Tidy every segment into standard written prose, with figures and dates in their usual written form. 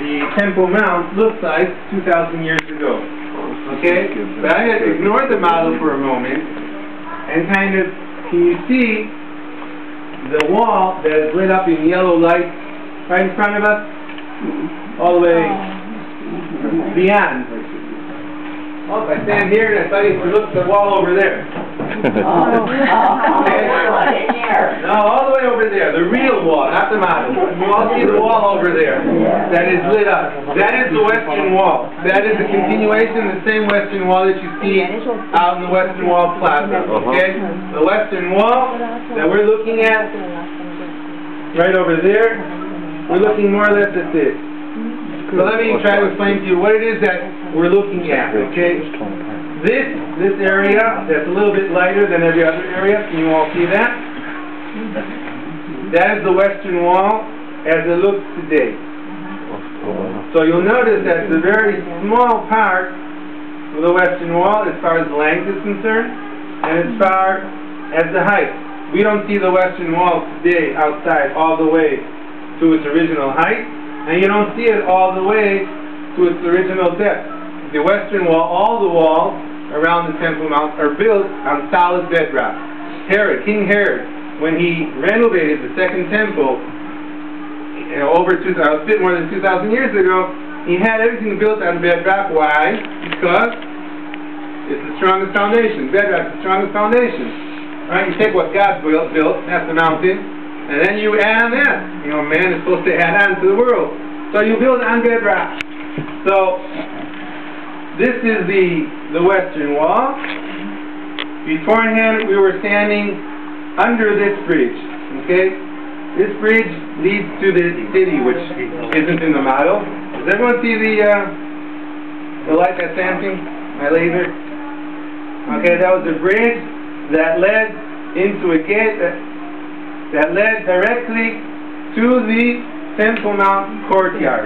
the Temple Mount looks like 2,000 years ago. Okay? But I had ignored the model for a moment and kind of, can you see the wall that is lit up in yellow light right in front of us? All the way beyond. Oh, if I stand here and I tell you to look at the wall over there. No, all the way over there, the real wall, not the model. You all see the wall over there that is lit up. That is the Western Wall. That is the continuation of the same Western Wall that you see out in the Western Wall Plaza. Okay? The Western Wall that we're looking at right over there, we're looking more or less at this. So let me try to explain to you what it is that we're looking at, okay? This area that's a little bit lighter than every other area, can you all see that? That is the Western Wall as it looks today. So you'll notice that it's a very small part of the Western Wall as far as the length is concerned, and as far as the height. We don't see the Western Wall today outside all the way to its original height, and you don't see it all the way to its original depth. The Western Wall, all the walls around the Temple Mount are built on solid bedrock. Herod, King Herod, when he renovated the Second Temple, a bit more than 2,000 years ago, he had everything built on bedrock. Why? Because it's the strongest foundation. Bedrock is the strongest foundation. Right? You take what God built, that's the mountain, and then you add on that. You know, man is supposed to add on to the world. So you build on bedrock. So this is the Western Wall. Beforehand, we were standing under this bridge. Okay? This bridge leads to the city, which isn't in the model. Does everyone see the light that's dancing? My laser? Okay, that was a bridge that led into a gate that led directly to the Temple Mount courtyard.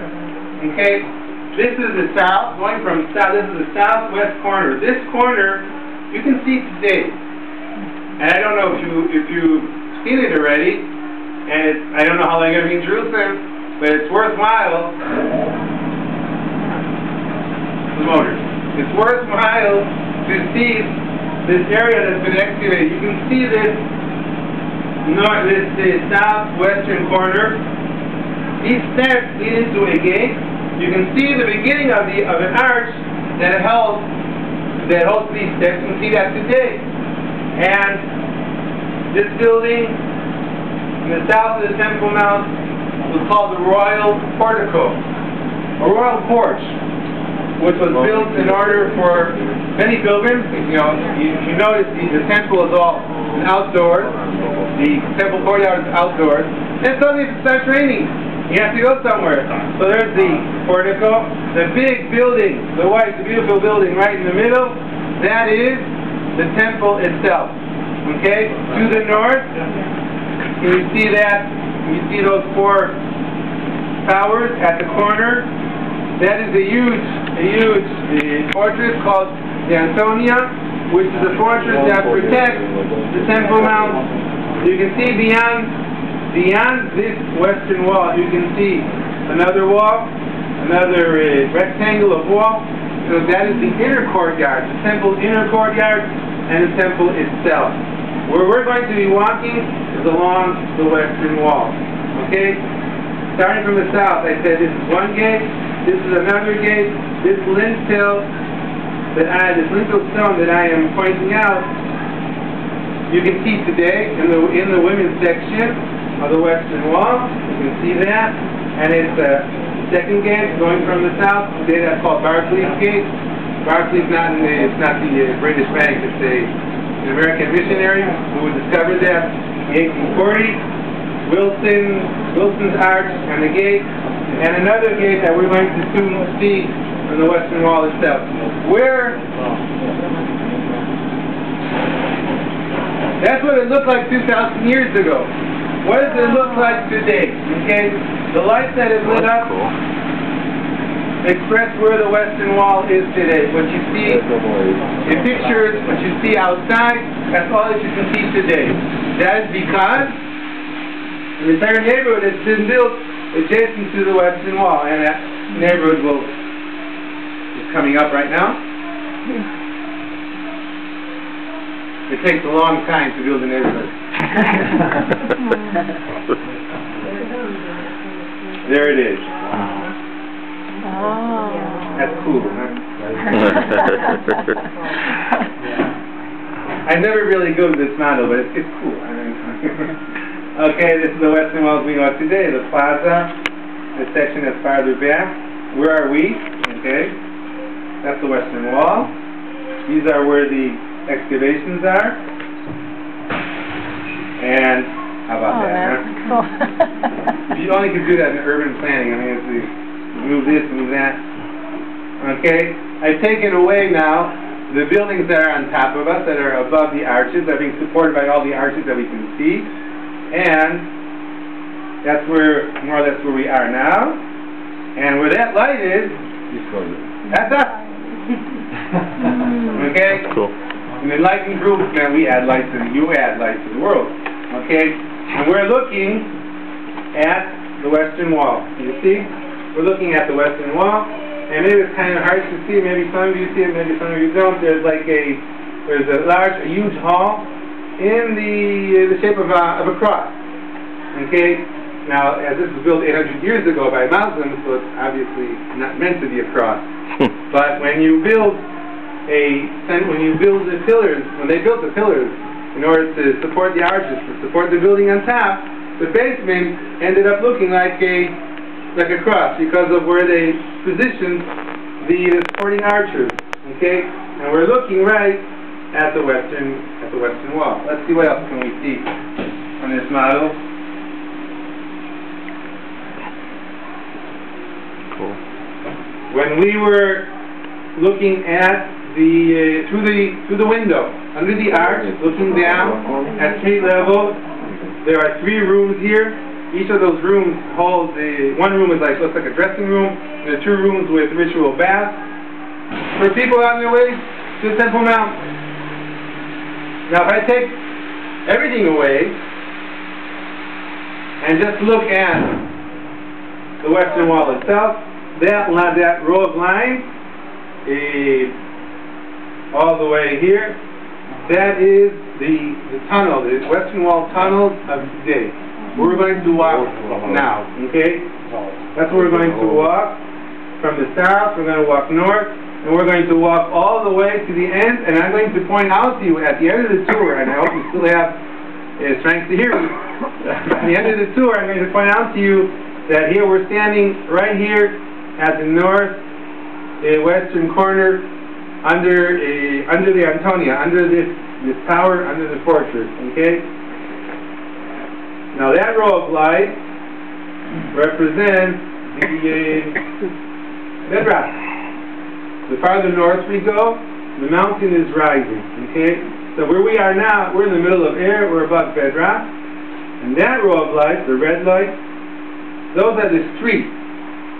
Okay? This is the south, going from south, this is the southwest corner. This corner, you can see today. And I don't know if you've seen it already, and I don't know how long you're going to be in Jerusalem, but it's worthwhile. The motor. It's worthwhile to see this area that's been excavated. You can see this southwestern corner. These steps lead into a gate. You can see the beginning of an arch that holds these steps. You can see that today. And this building in the south of the Temple Mount was called the Royal Portico, a royal porch, which was built in order for many pilgrims. You know, you notice the temple is all outdoors. The temple courtyard is outdoors. And suddenly it starts raining. You have to go somewhere. So there's the portico, the big building, the beautiful building right in the middle. That is the temple itself. Okay? To the north, can you see that? Can you see those four towers at the corner? That is a huge fortress called the Antonia, which is a fortress that protects the Temple Mount. You can see beyond this Western Wall, you can see another wall, another rectangle of wall. So that is the inner courtyard, the temple inner courtyard, and the temple itself. Where we're going to be walking is along the Western Wall. Okay? Starting from the south, I said this is one gate, this is another gate, this lintel stone that I am pointing out, you can see today in the women's section of the Western Wall. You can see that, and it's the second gate going from the south. Today that's called Barclays Gate. Barclays it's not the British Bank. It's an American missionary who discovered that in 1840. Wilson's Arch and the gate, and another gate that we're going to soon see from the Western Wall itself. That's what it looked like 2,000 years ago. What does it look like today? Okay, the lights that have lit up express where the Western Wall is today. What you see in pictures, what you see outside, that's all that you can see today. That is because the entire neighborhood has been built adjacent to the western wall, and that neighborhood is coming up right now. It takes a long time to build a neighborhood. There it is. Oh. That's cool, huh? I never really go to this model, but it's cool. Okay, this is the western wall we know today, the plaza, the section that's farther back. Where are we? Okay, that's the western wall. These are where the excavations are. And how about that? That's Huh? cool. You only can do that in urban planning. I mean, it's move this, move that. Okay, I've taken away now the buildings that are on top of us, that are above the arches, that are being supported by all the arches that we can see. And that's where, more or less where we are now. And where that light is, that's us. Okay? That's cool. In the enlightened group, man, we add light to you add light to the world. Okay? And we're looking at the western wall. You see? We're looking at the western wall. And maybe it's kind of hard to see. Maybe some of you see it, maybe some of you don't. There's a huge hall in the shape of a cross. Okay? Now, as this was built 800 years ago by Muslims, so it's obviously not meant to be a cross. But when you build the pillars, when they built the pillars in order to support the arches, to support the building on top, the basement ended up looking like a cross because of where they positioned the supporting arches. Okay, and we're looking right at the western wall. Let's see what else can we see on this model. Cool. When we were looking at through the window, under the arch, looking down at street level, there are 3 rooms here. Each of those rooms holds one room looks like a dressing room. There are 2 rooms with ritual baths for people on their way to the Temple Mount. Now, if I take everything away and just look at the western wall itself, that row of lines, all the way here, that is the tunnel, the western wall tunnel of today. We're going to walk now, okay? That's where we're going to walk. From the south, we're going to walk north, and we're going to walk all the way to the end, and I'm going to point out to you at the end of the tour, and I hope you still have strength to hear me. At the end of the tour, I'm going to point out to you that here we're standing right here at the western corner under the Antonia, under this tower, under the fortress, okay? Now that row of light represents the bedrock. The farther north we go, the mountain is rising, okay? So where we are now, we're in the middle of air, we're above bedrock. And that row of light, the red light, those are the streets.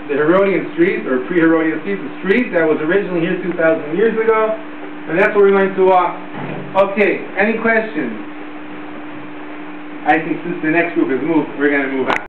The Herodian street, or pre-Herodian street, the street that was originally here 2,000 years ago. And that's where we're going to walk. Okay, any questions? I think since the next group has moved, we're going to move on.